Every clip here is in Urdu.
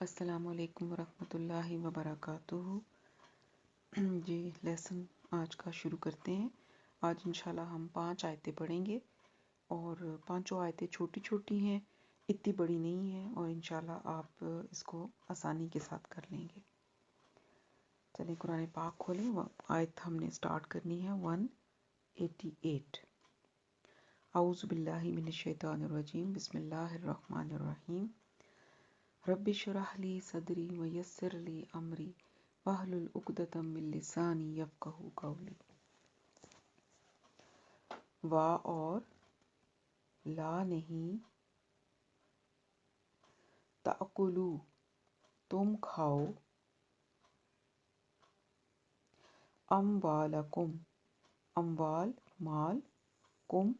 السلام علیکم ورحمۃ اللہ وبرکاتہ۔ جی لیسن آج کا شروع کرتے ہیں۔ آج انشاءاللہ ہم 5 آیتیں پڑھیں گے اور 5 آیتیں چھوٹی چھوٹی ہیں، اتنی بڑی نہیں ہیں، اور انشاءاللہ آپ اس کو آسانی کے ساتھ کر لیں گے۔ چلیں قرآن پاک کھولیں، آیت ہم نے سٹارٹ کرنی ہے 188۔ اعوذ باللہ من الشیطان الرجیم، بسم اللہ الرحمن الرحیم۔ رب اشرح لی صدری ویسر لی امری واحلل عقدۃ من لسانی یفقہوا قولی۔ وا اور لا نہیں، تأکلوا تم کھاؤ، اموالکم اموال مال، کم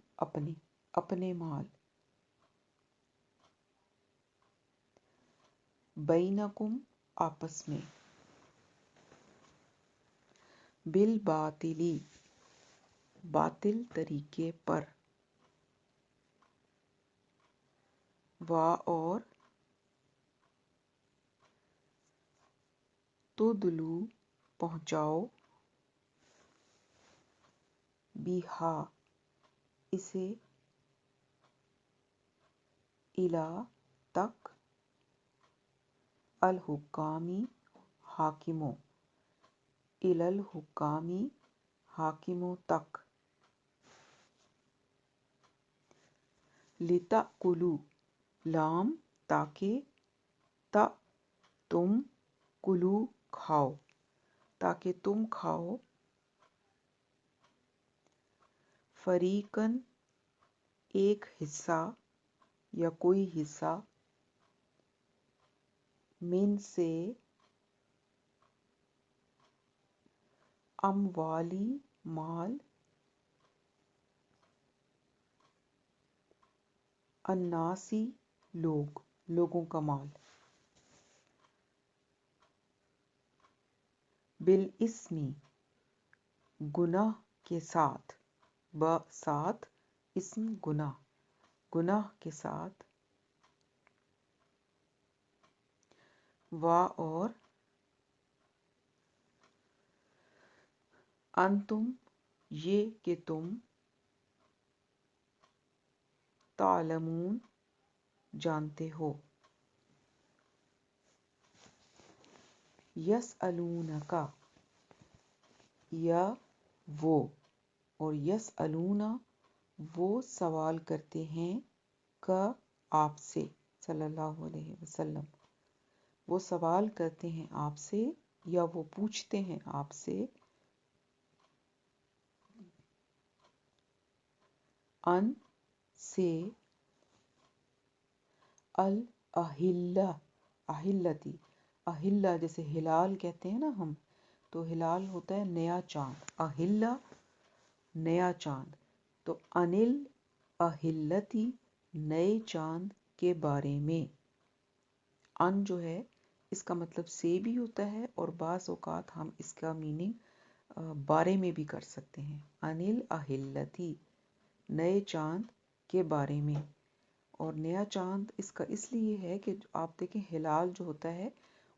اپنے مال، بینکم آپس میں، بالباطلی باطل طریقے پر، وا اور تدلو پہنچاؤ، بیہا اسے، الی تک، الحکامی حاکموں، الی الحکامی حاکموں تک، لتأکلوا لام تاکہ، تم کلو کھاؤ تاکہ تم کھاؤ، فریقاً ایک حصہ یا کوئی حصہ، من سے اموالی مال، الناسی لوگوں کا مال، بالاسم گناہ کے ساتھ، ساتھ اسم گناہ کے ساتھ، وا اور انتم یہ کہ تم، تعلمون جانتے ہو، یسألونک یا وہ، اور یسألون وہ سوال کرتے ہیں، کا آپ سے، صلی اللہ علیہ وسلم وہ سوال کرتے ہیں آپ سے، یا وہ پوچھتے ہیں آپ سے، ان سے، اہلتی اہلہ جیسے ہلال کہتے ہیں نا ہم، تو ہلال ہوتا ہے نیا چاند، اہلہ نیا چاند، تو انل اہلتی نئے چاند کے بارے میں، ان جو ہے اس کا مطلب سے بھی ہوتا ہے، اور بعض اوقات ہم اس کا میننگ بارے میں بھی کر سکتے ہیں، انل اہلتی نئے چاند کے بارے میں۔ اور نیا چاند اس کا اس لیے ہے کہ آپ دیکھیں ہلال جو ہوتا ہے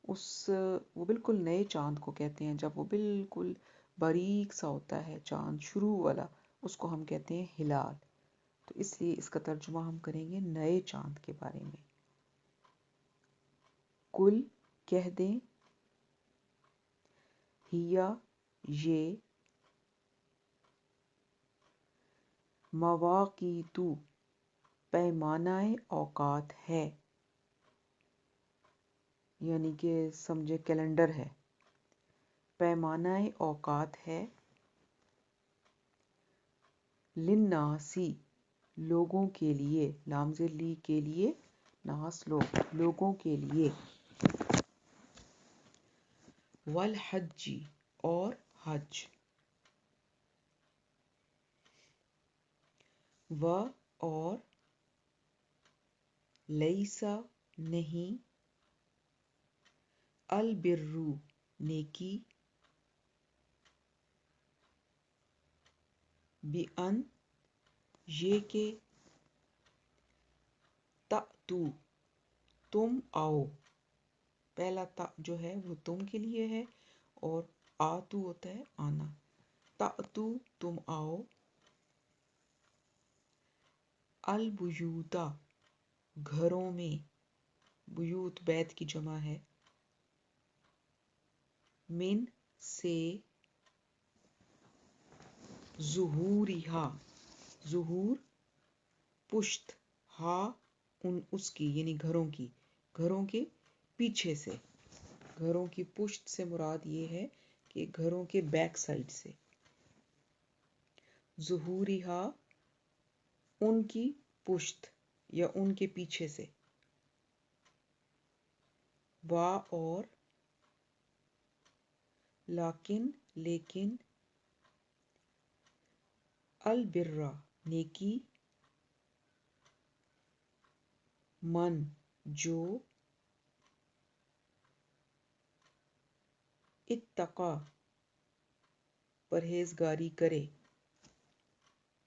وہ بالکل نئے چاند کو کہتے ہیں، جب وہ بالکل باریک سا ہوتا ہے چاند شروع والا، اس کو ہم کہتے ہیں ہلال، تو اس لیے اس کا ترجمہ ہم کریں گے نئے چاند کے بارے میں۔ کل کہہ دیں، ہیا یہ، مواقیت پیمانہ اوقات ہے، یعنی کہ سمجھے کیلنڈر ہے، پیمانہ اوقات ہے، للناسی لوگوں کے لیے، لام زیر لی کے لیے، ناس لوگوں کے لیے، والحج اور حج، و اور لیسا نہیں، البرو نیکی، بِأَن یہ کہ، تأتو تم آؤ، پہلا تا جو ہے وہ تم کے لیے ہے، اور آتو ہوتا ہے آنا. تأتو تم آؤ، البیوتا گھروں میں، بیوت بیت کی جمع ہے، من سے، ظہورہا ظہور پشت، ہا اس کی یعنی گھروں کی، گھروں کے پیچھے سے. گھروں کی پشت سے مراد یہ ہے کہ گھروں کے بیک سائڈ سے. ظہورہا ان کی پشت یا ان کے پیچھے سے. وا اور، لیکن لیکن، البرا نیکی، من جو، اتقا پرہیزگاری کرے.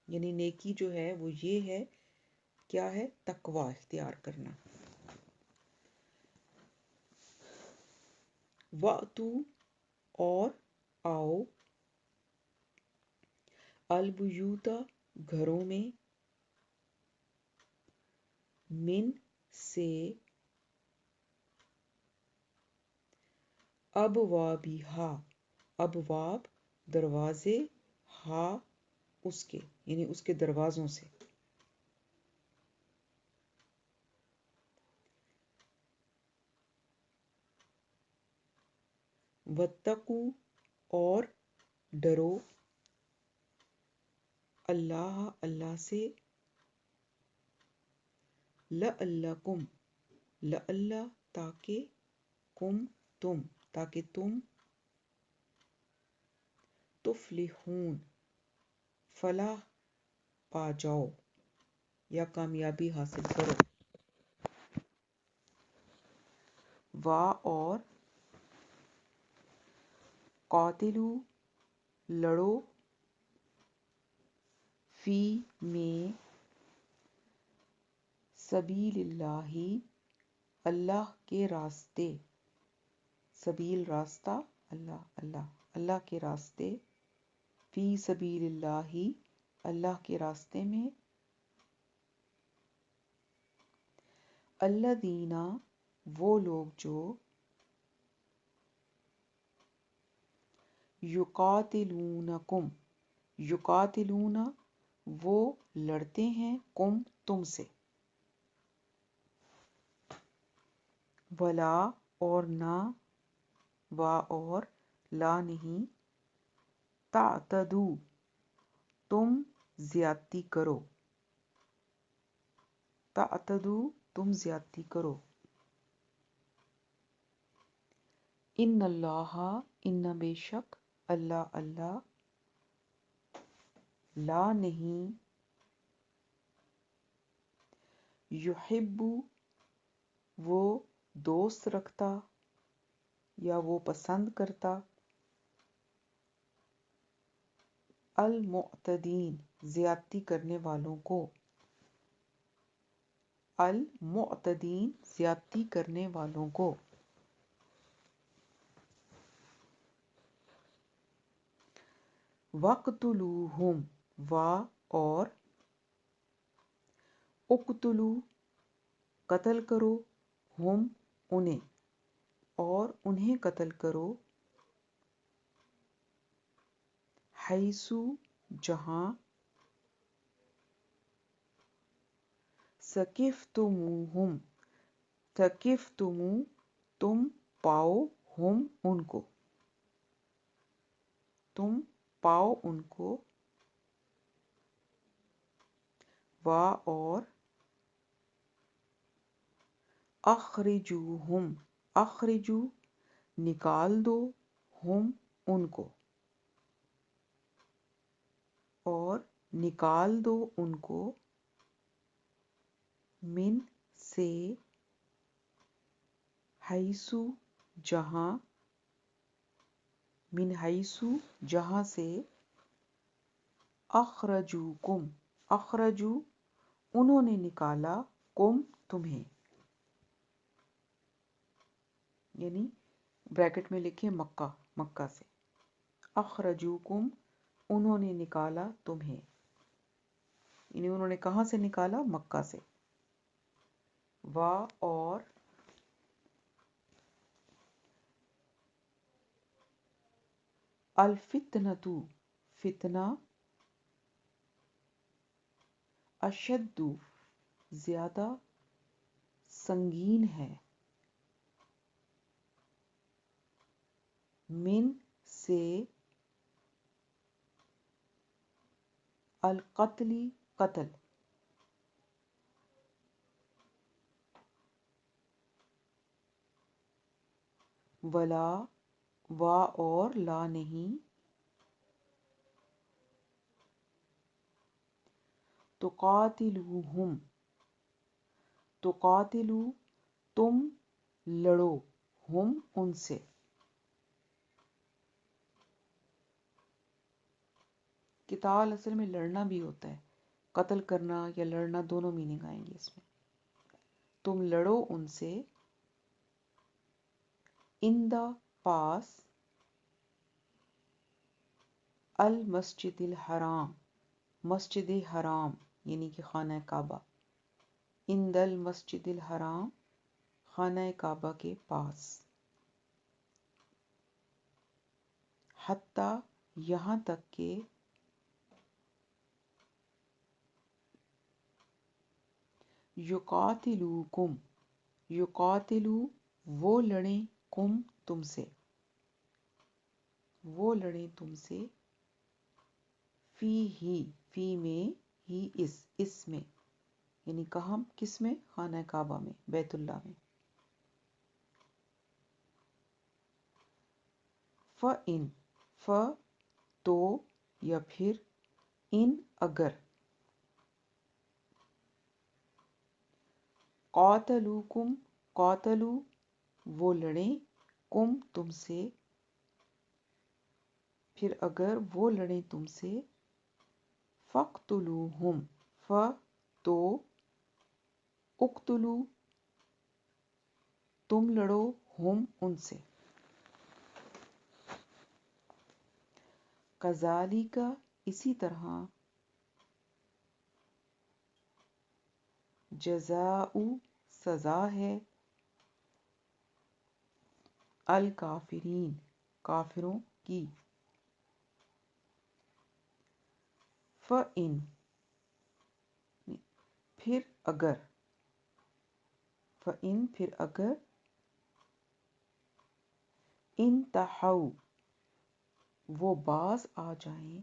یعنی نیکی جو ہے وہ یہ ہے، کیا ہے؟ تقوی اختیار کرنا. وَأْتُوا اور آؤ، البیوتا گھروں میں، من سے، ابوابہا ابواب دروازے، ہا اس کے یعنی اس کے دروازوں سے. واتقوا اور ڈرو، اللہ اللہ سے، لعلکم لعل تاکہ، تاکہ تم، تفلحون فلاح پا جاؤ یا کامیابی حاصل کرو. وا اور، قاتلو لڑو، فی میں، سبیل اللہ اللہ کے راستے، سبیل راستہ، اللہ کے راستے، فی سبیل اللہ اللہ کے راستے میں، الذین وہ لوگ جو، یقاتلونکم یقاتلون وہ لڑتے ہیں، کم تم سے، ولا اور نہ، وا اور، لا نہیں، تعتدو تم زیادتی کرو، تعتدو تم زیادتی کرو. ان اللہ ان بے شک، اللہ لا نہیں، یحب وہ دوست رکھتا یا وہ پسند کرتا، المعتدین زیادتی کرنے والوں کو، المعتدین زیادتی کرنے والوں کو. وَاقْتُلُوهُمْ وا اور، اقتلو قتل کرو، ہم انہیں اور انہیں قتل کرو، حیثو جہاں، ثقفتموہم ثقفتمو تم پاؤ، ہم ان کو، تم پاؤ ان کو. وا اور، اخرجوہم اخرجو نکال دو، ہم ان کو، اور نکال دو ان کو، من سے، حیثو جہاں، من حیثو جہاں سے، اخرجوکم اخرجو انہوں نے نکالا، کم تمہیں. یعنی بریکٹ میں لکھیں مکہ، مکہ سے. اخرجوکم، انہوں نے نکالا تمہیں، یعنی انہوں نے کہاں سے نکالا؟ مکہ سے. وا اور الفتنۃ، فتنہ، اشد، زیادہ سنگین ہے، من سے، القتل، قتل، ولا، وا اور لا نہیں، تقاتلوہم، تقاتلو، تم لڑو، ہم ان سے. قتال اصل میں لڑنا بھی ہوتا ہے، قتل کرنا یا لڑنا دونوں میننگ آئیں گے اس میں. تم لڑو ان سے، ان دا، پاس، المسجد الحرام، مسجد حرام یعنی کہ خانہ کعبہ، ان دا المسجد الحرام، خانہ کعبہ کے پاس. حتیٰ، یہاں تک کہ، یقاتلوکم، یقاتلو، وہ لڑیں، کم، تم سے، وہ لڑیں تم سے، فی ہی، فی میں، ہی اس میں، یعنی کہاں، کس میں؟ خانہ کعبہ میں، بیت اللہ میں. فَإِن، ف تو یا پھر، ان اگر، قاتلوکم، قاتلو، وہ لڑیں، کم، تم سے، پھر اگر وہ لڑیں تم سے، فَاقْتُلُوهُمْ، ف تو، اقتلو، تم لڑو، ہم ان سے. کذالک، اسی طرح، جزاء، سزا ہے، الکافرین، کافروں کی. فَإِن، پھر اگر، فَإِن، پھر اگر، انتہوا، وہ باز آ جائیں،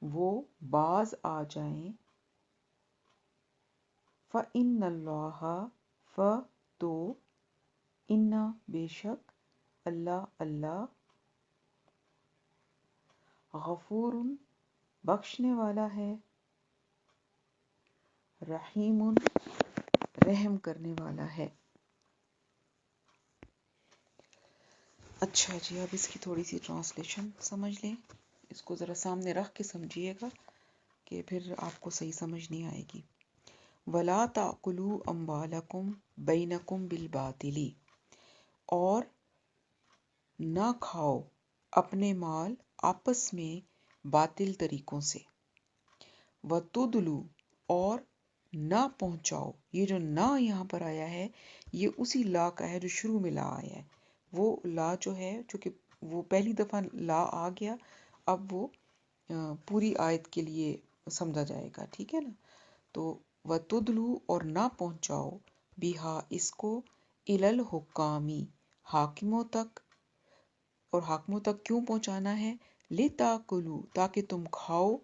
وہ باز آ جائیں، فَإِنَّ اللَّهَ، تو، اِنَّ، بے شک، اللہ، اللہ، غفور، بخشنے والا ہے، رحیم، رحم کرنے والا ہے. اچھا جی، اب اس کی تھوڑی سی ٹرانسلیشن سمجھ لیں. اس کو ذرا سامنے رکھ کے سمجھیے گا کہ پھر آپ کو صحیح سمجھ نہیں آئے گی. وَلَا تَأْكُلُوا أَمْوَالَكُمْ بَيْنَكُمْ بِالْبَاطِلِ، اور نہ کھاؤ اپنے مال آپس میں باطل طریقوں سے. وَتُدْلُوا، اور نہ پہنچاؤ. یہ جو نہ یہاں پر آیا ہے یہ اسی لا کا ہے جو شروع میں لا آیا ہے. وہ لا جو ہے، چونکہ وہ پہلی دفعہ لا آ گیا، اب وہ پوری آیت کے لیے سمجھا جائے گا، ٹھیک ہے نا. تو وَتُدْلُوا، اور نہ پہنچاؤ، بِہَا، اس کو، إِلَى الْحُكَّامِ، حاکموں تک. اور حاکموں تک کیوں پہنچانا ہے؟ لِتَأْكُلُوا، تاکہ تم کھاؤ،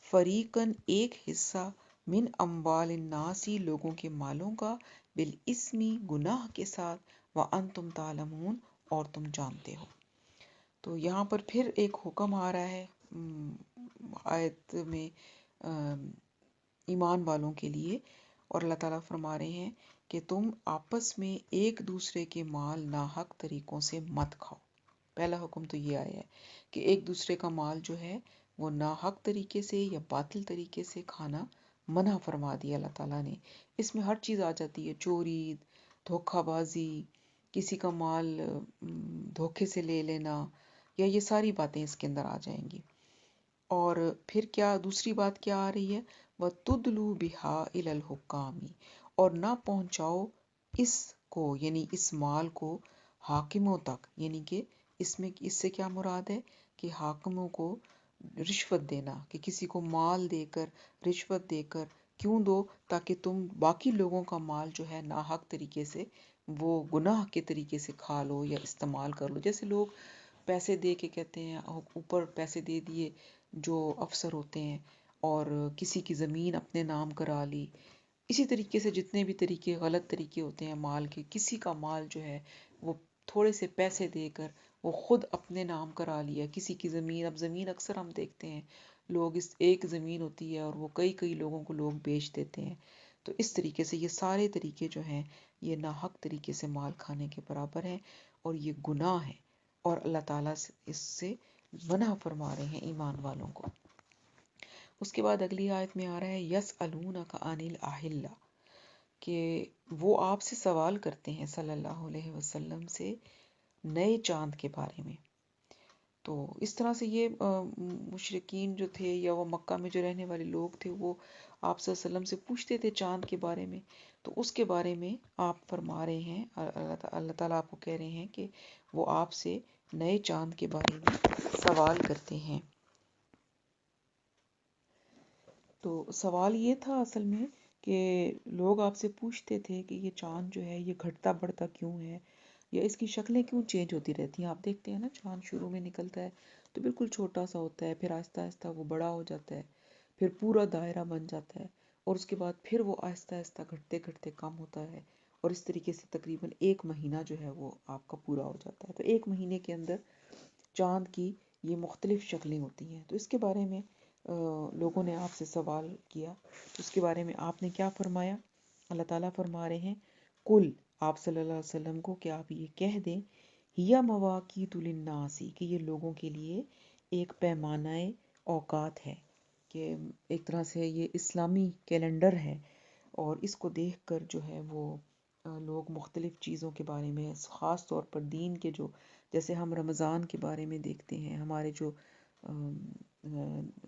فریقاً، ایک حصہ، من اموال الناس، لوگوں کے مالوں کا، بالاسم، گناہ کے ساتھ، وانتم تعلمون، اور تم جانتے ہو. تو یہاں پر پھر ایک حکم آ رہا ہے آیت میں ایمان والوں کے لیے، اور اللہ تعالیٰ فرما رہے ہیں کہ تم آپس میں ایک دوسرے کے مال ناحق طریقوں سے مت کھاؤ. پہلا حکم تو یہ آیا ہے کہ ایک دوسرے کا مال جو ہے وہ ناحق طریقے سے یا باطل طریقے سے کھانا منع فرما دیا اللہ تعالیٰ نے. اس میں ہر چیز آ جاتی ہے، چوری، دھوکہ بازی، کسی کا مال دھوکے سے لے لینا، یا یہ ساری باتیں اس کے اندر آ جائیں گی. اور پھر کیا دوسری بات کیا آ رہی ہے؟ وَتُدْلُوا بِهَا إِلَى الْحُكَّامِ، اور نہ پہنچاؤ اس کو یعنی اس مال کو حاکموں تک. یعنی کہ اس سے کیا مراد ہے کہ حاکموں کو رشوت دینا، کہ کسی کو مال دے کر، رشوت دے کر کیوں دو؟ تاکہ تم باقی لوگوں کا مال جو ہے ناحق طریقے سے، وہ گناہ کے طریقے سے کھا لو یا استعمال کر لو. جیسے لوگ پیسے دے کے کہتے ہیں، اوپر پیسے دے دیے جو افسر ہوتے ہیں اور کسی کی زمین اپنے نام کرا لی. اسی طریقے سے جتنے بھی طریقے غلط طریقے ہوتے ہیں مال کے، کسی کا مال جو ہے وہ تھوڑے سے پیسے دے کر وہ خود اپنے نام کرا لیا. کسی کی زمین، اب زمین اکثر ہم دیکھتے ہیں لوگ، اس ایک زمین ہوتی ہے اور وہ کئی لوگوں کو لوگ بیچ دیتے ہیں. تو اس طریقے سے یہ سارے طریقے جو ہیں یہ ناحق طریقے سے مال کھانے کے برابر ہیں اور یہ گناہ ہے، اور اللہ تعالیٰ اس سے منع فرما رہے ہیں ایمان والوں کو. اس کے بعد اگلی آیت میں آ رہا ہے یسألونک عن الأہلہ، کہ وہ آپ سے سوال کرتے ہیں صلی اللہ علیہ وسلم سے نئے چاند کے بارے میں. تو اس طرح سے یہ مشرکین جو تھے یا وہ مکہ میں جو رہنے والے لوگ تھے وہ آپ صلی اللہ علیہ وسلم سے پوچھتے تھے چاند کے بارے میں. تو اس کے بارے میں آپ فرما رہے ہیں، اللہ تعالیٰ آپ کو کہہ رہے ہیں کہ وہ آپ سے نئے چاند کے بارے میں سوال کرتے ہیں. تو سوال یہ تھا اصل میں کہ لوگ آپ سے پوچھتے تھے کہ یہ چاند جو ہے یہ گھٹتا بڑھتا کیوں ہے، یا اس کی شکلیں کیوں چینج ہوتی رہتی ہیں. آپ دیکھتے ہیں نا چاند شروع میں نکلتا ہے تو بالکل چھوٹا سا ہوتا ہے، پھر آہستہ آہستہ وہ بڑا ہو جاتا ہے، پھر پورا دائرہ بن جاتا ہے، اور اس کے بعد پھر وہ آہستہ آہستہ گھٹتے گھٹتے کم ہوتا ہے، اور اس طریقے سے تقریباً 1 مہینہ جو ہے وہ آپ کا پورا ہو جاتا ہے. تو 1 مہینے کے اندر چاند کی یہ مختلف شکلیں ہوتی ہیں. تو اس کے بارے میں لوگوں نے آپ سے سوال کیا. اس کے بارے میں آپ نے کیا فرمایا؟ اللہ تعالیٰ فرما رہے ہیں کل، آپ صلی اللہ علیہ وسلم کو کہ آپ یہ کہہ دیں ہیا مواقیت للناس، کہ یہ لوگوں کے لیے ایک پیمانہ اوقات ہے، کہ ایک طرح سے یہ اسلامی کیلنڈر ہے، اور اس کو دیکھ کر جو ہے وہ لوگ مختلف چیزوں کے بارے میں، خاص طور پر دین کے جو، جیسے ہم رمضان کے بارے میں دیکھتے ہیں، ہمارے جو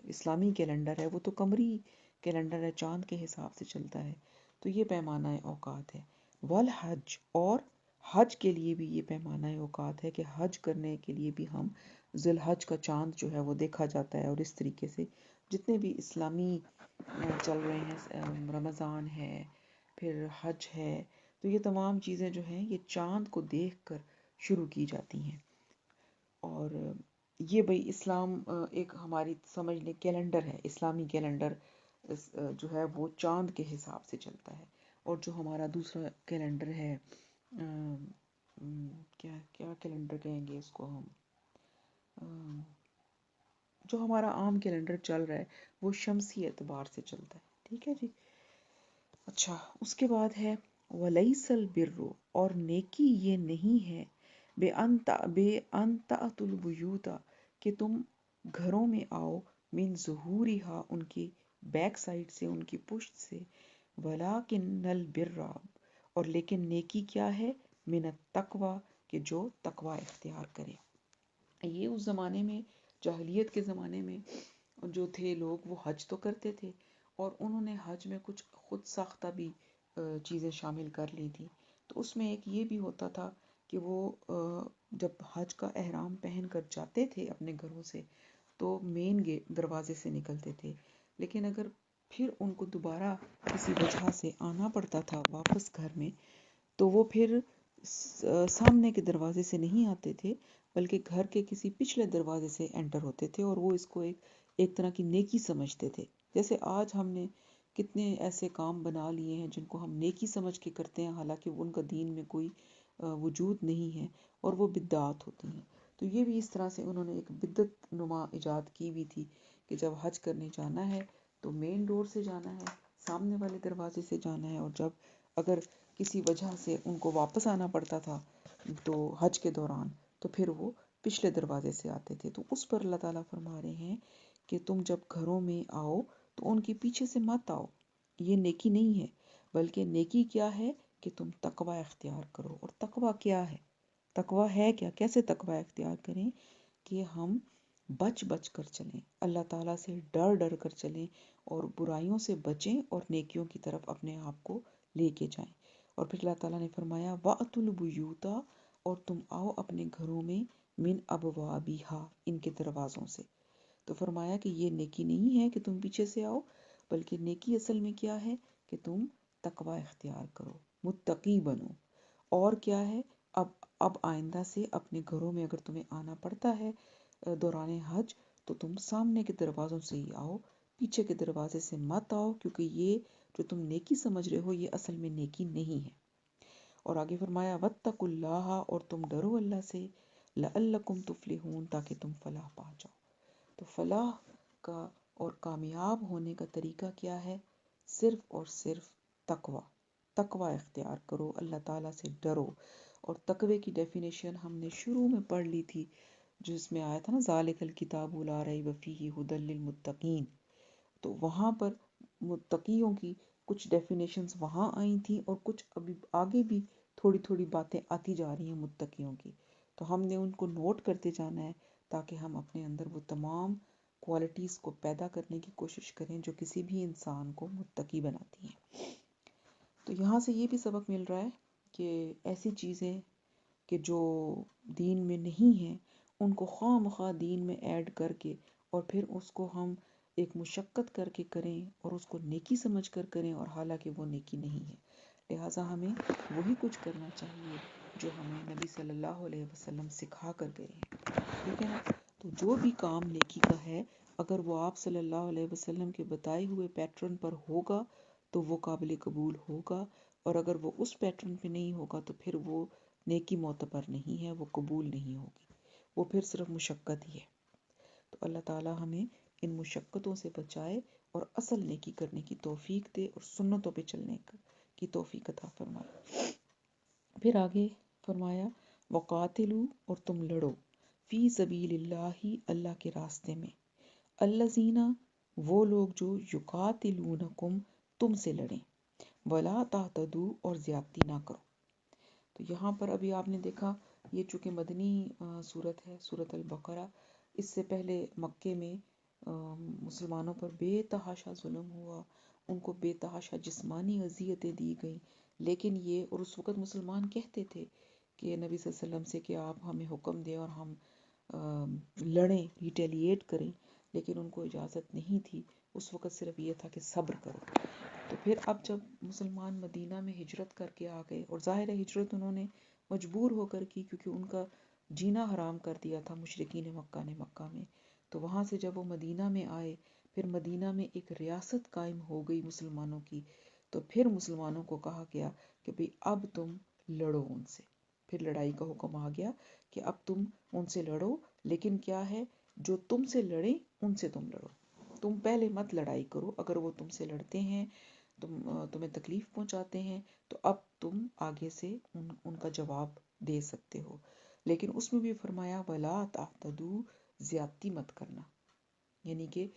اسلامی کیلنڈر ہے وہ تو قمری کیلنڈر ہے، چاند کے حساب سے چلتا ہے. تو یہ پیمانہ اوقات ہے. والحج، اور حج کے لیے بھی یہ پیمانہ اوقات ہے کہ حج کرنے کے لیے بھی ہم ذی الحج کا چاند جو ہے وہ دیکھا جاتا ہے. اور اس طریقے سے جتنے بھی اسلامی چل رہے ہیں، رمضان ہے، پھر حج ہے، تو یہ تمام چیزیں جو ہیں یہ چاند کو دیکھ کر شروع کی جاتی ہیں. اور یہ بھئی اسلام ایک ہماری سمجھ لیں کیلنڈر ہے، اسلامی کیلنڈر جو ہے وہ چاند کے حساب سے چلتا ہے. اور جو ہمارا دوسرا کیلنڈر ہے، کیا کیلنڈر کہیں گے اس کو ہم، جو ہمارا عام کیلنڈر چل رہا ہے وہ شمسی اعتبار سے چلتا ہے. ٹھیک ہے جی. اچھا، اس کے بعد ہے وَلَيْسَ الْبِرُّ، اور نیکی یہ نہیں ہے بے ان تأتوا البیوت، کہ تم گھروں میں آؤ، من ظہورہا، ان کی بیک سائڈ سے، ان کی پشت سے، وَلَٰكِنَّ الْبِرَّ، اور لیکن نیکی کیا ہے، من التقوی، کہ جو تقوی اختیار کرے. یہ اس زمانے میں، جاہلیت کے زمانے میں جو تھے لوگ وہ حج تو کرتے تھے، اور انہوں نے حج میں کچھ خود ساختہ بھی چیزیں شامل کر لی تھی. تو اس میں ایک یہ بھی ہوتا تھا کہ وہ جب حج کا احرام پہن کر جاتے تھے اپنے گھروں سے تو مین دروازے سے نکلتے تھے، لیکن اگر پھر ان کو دوبارہ کسی وجہ سے آنا پڑتا تھا واپس گھر میں، تو وہ پھر سامنے کے دروازے سے نہیں آتے تھے، بلکہ گھر کے کسی پچھلے دروازے سے انٹر ہوتے تھے، اور وہ اس کو ایک طرح کی نیکی سمجھتے تھے. جیسے آج ہم نے کتنے ایسے کام بنا لیے ہیں جن کو ہم نیکی سمجھ کے کرتے ہیں، حالانکہ ان کا دین میں کوئی وجود نہیں ہے، اور وہ بدعات ہوتی ہیں. تو یہ بھی اس طرح سے انہوں نے ایک بدعت نما ایجاد کی ہوئی تھی کہ جب حج کرنے جانا ہے تو مین ڈور سے جانا ہے، سامنے والے دروازے سے جانا ہے، اور جب اگر کسی وجہ سے ان کو واپس آنا پڑتا تھا تو حج کے دوران، تو پھر وہ پچھلے دروازے سے آتے تھے. تو اس پر اللہ تعالیٰ فرما رہے ہیں کہ تم جب گھروں میں آؤ تو ان کے پیچھے سے مت آؤ، یہ نیکی نہیں ہے، بلکہ نیکی کیا ہے کہ تم تقوی اختیار کرو۔ اور تقوی کیا ہے؟ تقوی ہے کیا؟ کیسے تقوی اختیار کریں؟ کہ ہم بچ بچ کر چلیں، اللہ تعالیٰ سے ڈر ڈر کر چلیں، اور برائیوں سے بچیں اور نیکیوں کی طرف اپنے آپ کو لے کے جائیں۔ اور پھر اللہ تعالیٰ نے فرمایا وَأْتُوا الْبُيُوتَ، اور تم آؤ اپنے گھروں میں، من ابوابہا، ان کے دروازوں سے۔ تو فرمایا کہ یہ نیکی نہیں ہے کہ تم پیچھے سے آؤ، بلکہ نیکی اصل میں کیا ہے کہ تم تقوی اختیار کرو، متقی بنو۔ اور کیا ہے؟ اب آئندہ سے اپنے گھروں میں اگر تمہیں آنا پڑتا ہے دوران حج، تو تم سامنے کے دروازوں سے ہی آؤ، پیچھے کے دروازے سے مت آؤ، کیونکہ یہ جو تم نیکی سمجھ رہے ہو یہ اصل میں نیکی نہیں ہے۔ اور آگے فرمایا وَاتَّقُوا اللَّهَ، اور تم ڈرو اللہ سے، لَعَلَّكُمْ تُفْلِحُونَ، تاکہ تم فلاح پا جاؤ۔ تو فلاح کا اور کامیاب ہونے کا طریقہ کیا ہے؟ صرف اور صرف تقوی۔ تقوی اختیار کرو، اللہ تعالیٰ سے ڈرو۔ اور تقوی کی ڈیفینیشن ہم نے شروع میں پڑھ لی تھی، جس میں آیا تھا نا ذالک الکتاب لا ریب فیہ ھدی للمتقین۔ تو وہاں پر متقیوں کی کچھ ڈیفینیشنز وہاں آئی تھیں، اور کچھ ابھی آگے بھی تھوڑی تھوڑی باتیں آتی جا رہی ہیں متقیوں کی۔ تو ہم نے ان کو نوٹ کرتے جانا ہے تاکہ ہم اپنے اندر وہ تمام کوالٹیز کو پیدا کرنے کی کوشش کریں جو کسی بھی انسان کو متقی بناتی ہیں۔ تو یہاں سے یہ بھی سبق مل رہا ہے کہ ایسی چیزیں کہ جو دین میں نہیں ہیں ان کو خواہ مخواہ دین میں ایڈ کر کے اور پھر اس کو ہم ایک مشقت کر کے کریں اور اس کو نیکی سمجھ کر کریں، اور حالانکہ وہ نیکی نہیں ہے۔ لہٰذا ہمیں وہی کچھ کرنا چاہیے جو ہمیں نبی صلی اللہ علیہ وسلم سکھا کر گئے ہیں، ٹھیک ہے نا؟ تو جو بھی کام نیکی کا ہے، اگر وہ آپ صلی اللہ علیہ وسلم کے بتائے ہوئے پیٹرن پر ہوگا تو وہ قابل قبول ہوگا، اور اگر وہ اس پیٹرن پہ نہیں ہوگا تو پھر وہ نیکی معتبر نہیں ہے، وہ قبول نہیں ہوگی، وہ پھر صرف مشقت ہی ہے۔ تو اللہ تعالیٰ ہمیں ان مشقتوں سے بچائے اور اصل نیکی کرنے کی توفیق دے، اور سنتوں پہ چلنے کی توفیق عطا فرمائے۔ پھر آگے فرمایا وقاتلو، اور تم لڑو، فی سبیل اللہ، اللہ کے راستے میں، الذین، وہ لوگ جو یقاتلونکم، تم سے لڑیں، ولا تعتدوا، اور زیادتی نہ کرو۔ تو یہاں پر ابھی آپ نے دیکھا یہ چونکہ مدنی صورت ہے، سورۃ البقرہ، اس سے پہلے مکے میں مسلمانوں پر بے تحاشا ظلم ہوا، ان کو بے تحاشا جسمانی اذیتیں دی گئیں، لیکن یہ، اور اس وقت مسلمان کہتے تھے کہ نبی صلی اللہ علیہ وسلم سے کہ آپ ہمیں حکم دیں اور ہم لڑیں، ریٹیلیٹ کریں، لیکن ان کو اجازت نہیں تھی، اس وقت صرف یہ تھا کہ صبر کرو۔ تو پھر اب جب مسلمان مدینہ میں ہجرت کر کے آ گئے، اور ظاہر ہے ہجرت انہوں نے مجبور ہو کر کی، کیونکہ ان کا جینا حرام کر دیا تھا مشرکین مکہ نے مکہ میں۔ تو وہاں سے جب وہ مدینہ میں آئے، پھر مدینہ میں ایک ریاست قائم ہو گئی مسلمانوں کی، تو پھر مسلمانوں کو کہا گیا کہ بھئی اب تم لڑو ان سے، پھر لڑائی کا حکم آ گیا کہ اب تم ان سے لڑو، لیکن کیا ہے، جو تم سے لڑیں ان سے تم لڑو، تم پہلے مت لڑائی کرو، اگر وہ تم سے لڑتے ہیں، تمہیں تکلیف پہنچاتے ہیں، تو اب تم آگے سے ان کا جواب دے سکتے ہو۔ لیکن اس میں بھی فرمایا ولا تعتدوا، زیادتی مت کرنا، یعنی کہ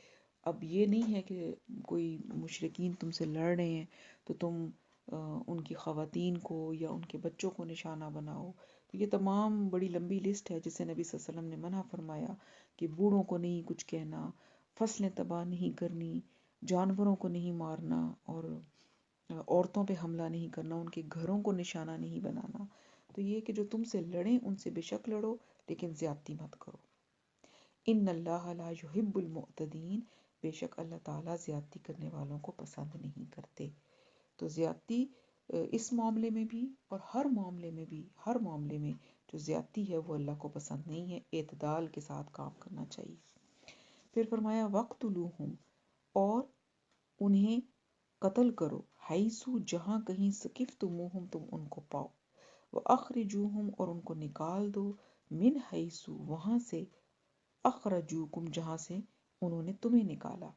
اب یہ نہیں ہے کہ کوئی مشرکین تم سے لڑ رہے ہیں تو تم ان کی خواتین کو یا ان کے بچوں کو نشانہ بناؤ۔ تو یہ تمام بڑی لمبی لسٹ ہے جسے نبی صلی اللہ علیہ وسلم نے منع فرمایا کہ بوڑھوں کو نہیں کچھ کہنا، فصلیں تباہ نہیں کرنی، جانوروں کو نہیں مارنا، اور عورتوں پہ حملہ نہیں کرنا، ان کے گھروں کو نشانہ نہیں بنانا۔ تو یہ کہ جو تم سے لڑیں ان سے بے شک لڑو، لیکن زیادتی مت کرو۔ ان اللہ لا یحب المعتدین، بے شک اللہ تعالیٰ زیادتی کرنے والوں کو پسند نہیں کرتے۔ تو زیادتی اس معاملے میں بھی اور ہر معاملے میں جو زیادتی ہے وہ اللہ کو پسند نہیں ہے، اعتدال کے ساتھ کام کرنا چاہیے۔ پھر فرمایا وقتلوہم، اور انہیں قتل کرو، حیثو، جہاں کہیں، ثقفتموہم، تم ان کو پاؤ، واخرجوہم، اور ان کو نکال دو، من حیثو، وہاں سے، اخرجوکم، جہاں سے انہوں نے تمہیں نکالا۔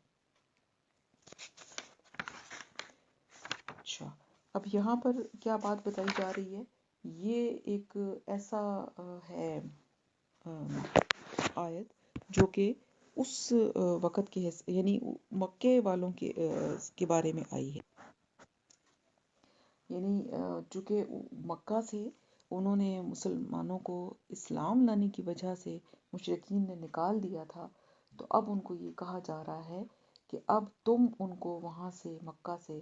اچھا، اب یہاں پر کیا بات بتائی جا رہی ہے؟ یہ ایک ایسا ہے آیت جو کہ اس وقت کے یعنی مکے والوں کے بارے میں آئی ہے۔ یعنی چونکہ مکہ سے انہوں نے مسلمانوں کو اسلام لانے کی وجہ سے مشرکین نے نکال دیا تھا، تو اب ان کو یہ کہا جا رہا ہے کہ اب تم ان کو وہاں سے مکہ سے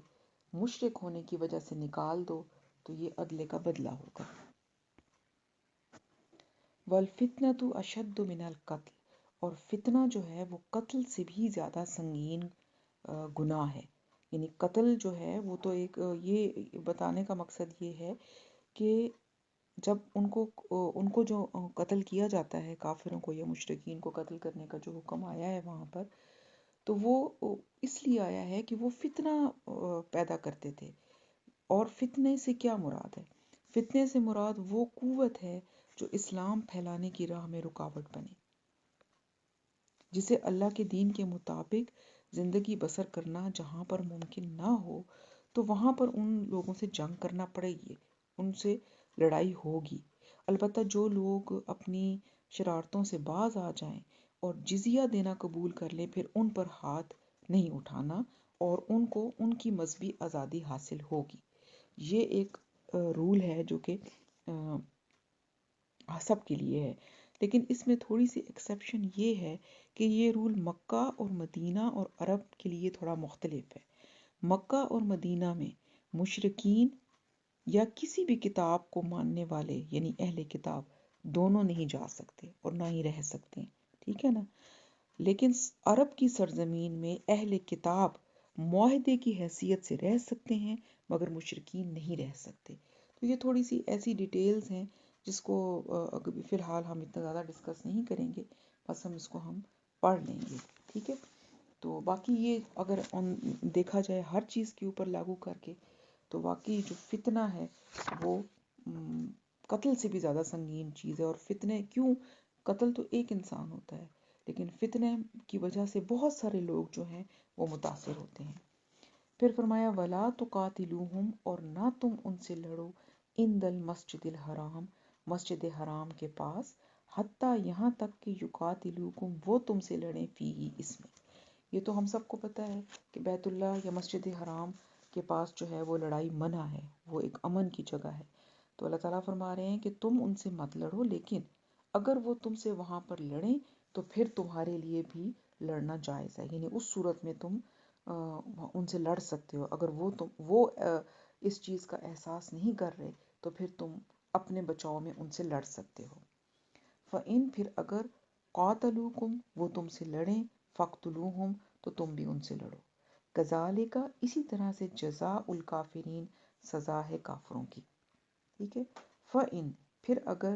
مشرک ہونے کی وجہ سے نکال دو، تو یہ عدلے کا بدلہ ہوگا۔ وَالْفِتْنَةُ أَشَدُّ مِنَ الْقَتْلِ، اور فتنہ جو ہے وہ قتل سے بھی زیادہ سنگین گناہ ہے۔ یعنی قتل جو ہے وہ تو ایک یہ بتانے کا مقصد یہ ہے کہ جب ان کو جو قتل کیا جاتا ہے، کافروں کو یا مشرکین کو قتل کرنے کا جو حکم آیا ہے وہاں پر، تو وہ اس لیے آیا ہے کہ وہ فتنہ پیدا کرتے تھے۔ اور فتنے سے کیا مراد ہے؟ فتنے سے مراد وہ قوت ہے جو اسلام پھیلانے کی راہ میں رکاوٹ بنے، جسے اللہ کے دین کے مطابق زندگی بسر کرنا جہاں پر ممکن نہ ہو تو وہاں پر ان لوگوں سے جنگ کرنا پڑے گی، ان سے لڑائی ہوگی۔ البتہ جو لوگ اپنی شرارتوں سے باز آ جائیں اور جزیہ دینا قبول کر لیں، پھر ان پر ہاتھ نہیں اٹھانا اور ان کو ان کی مذہبی آزادی حاصل ہوگی۔ یہ ایک رول ہے جو کہ سب کے لیے ہے، لیکن اس میں تھوڑی سی ایکسیپشن یہ ہے کہ یہ رول مکہ اور مدینہ اور عرب کے لیے تھوڑا مختلف ہے۔ مکہ اور مدینہ میں مشرکین یا کسی بھی کتاب کو ماننے والے یعنی اہل کتاب دونوں نہیں جا سکتے اور نہ ہی رہ سکتے ہیں، ٹھیک ہے نا؟ لیکن عرب کی سرزمین میں اہل کتاب معاہدے کی حیثیت سے رہ سکتے ہیں مگر مشرکین نہیں رہ سکتے۔ تو یہ تھوڑی سی ایسی ڈیٹیلز ہیں جس کو فی الحال ہم اتنا زیادہ ڈسکس نہیں کریں گے، بس ہم اس کو ہم پڑھ لیں گے، ٹھیک ہے؟ تو باقی یہ اگر دیکھا جائے ہر چیز کے اوپر لاگو کر کے، تو واقعی جو فتنہ ہے وہ قتل سے بھی زیادہ سنگین چیز ہے۔ اور فتنے کیوں؟ قتل تو ایک انسان ہوتا ہے، لیکن فتنے کی وجہ سے بہت سارے لوگ جو ہیں وہ متاثر ہوتے ہیں۔ پھر فرمایا وَلَا تُقَاتِلُوهُمْ، اور نہ تم ان سے لڑو، عند المسجد الحرام، مسجد حرام کے پاس، حتیٰ یہاں تک کہ یقاتلوکم، وہ تم سے لڑیں، فیہ، اس میں۔ یہ تو ہم سب کو پتہ ہے کہ بیت اللہ یا مسجد حرام کے پاس جو ہے وہ لڑائی منع ہے، وہ ایک امن کی جگہ ہے۔ تو اللہ تعالیٰ فرما رہے ہیں کہ تم ان سے مت لڑو، لیکن اگر وہ تم سے وہاں پر لڑیں تو پھر تمہارے لیے بھی لڑنا جائز ہے، یعنی اس صورت میں تم ان سے لڑ سکتے ہو۔ اگر وہ اس چیز کا احساس نہیں کر رہے تو پھر تم اپنے بچاؤ میں ان سے لڑ سکتے ہو۔ فَإِن، پھر اگر قاتلوکم، وہ تم سے لڑیں، فَاقْتُلُوهُمْ، تو تم بھی ان سے لڑو۔ کذالک، اسی طرح سے، جزاء الکافرین، سزا ہے کافروں کی، ٹھیک ہے؟ فَإِن، پھر اگر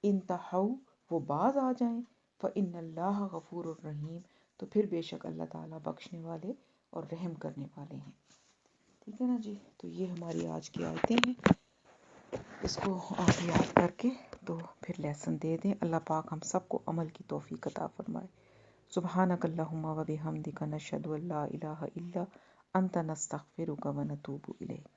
انتہوا، وہ باز آ جائیں، فَإِنَّ اللَّهَ غَفُورٌ رَحِيمٌ، تو پھر بے شک اللہ تعالیٰ بخشنے والے اور رحم کرنے والے ہیں، ٹھیک ہے نا جی؟ تو یہ ہماری آج کی آیتیں ہیں، اس کو آپ یاد کر کے تو پھر لیسن دے دیں۔ اللہ پاک ہم سب کو عمل کی توفیق عطا فرمائے۔ سبحانک اللہم و بحمدک، نشہد ان لا الہ الا انت، نستغفرک و نتوب الیک۔